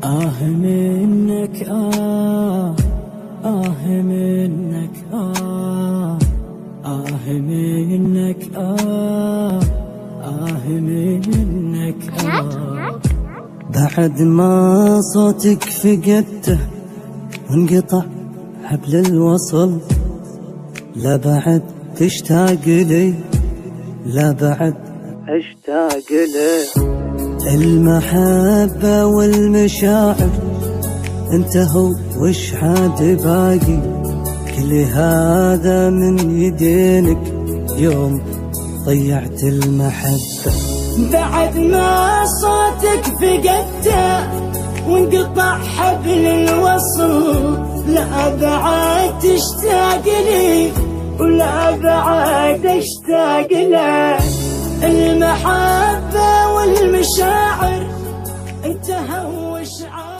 منك منك منك منك بعد ما صوتك فقدته وانقطع حبل الوصل، لا بعد تشتاق لي، لا بعد اشتاق لي. المحبة والمشاعر انتهوا وش عاد باقي، كل هذا من يدينك يوم ضيعت المحبة. بعد ما صوتك فقدته وانقطع حبل الوصل، لا بعد تشتاق لي ولا بعد اشتاق لك. المحبة والمشاعر انتهوا وش عاد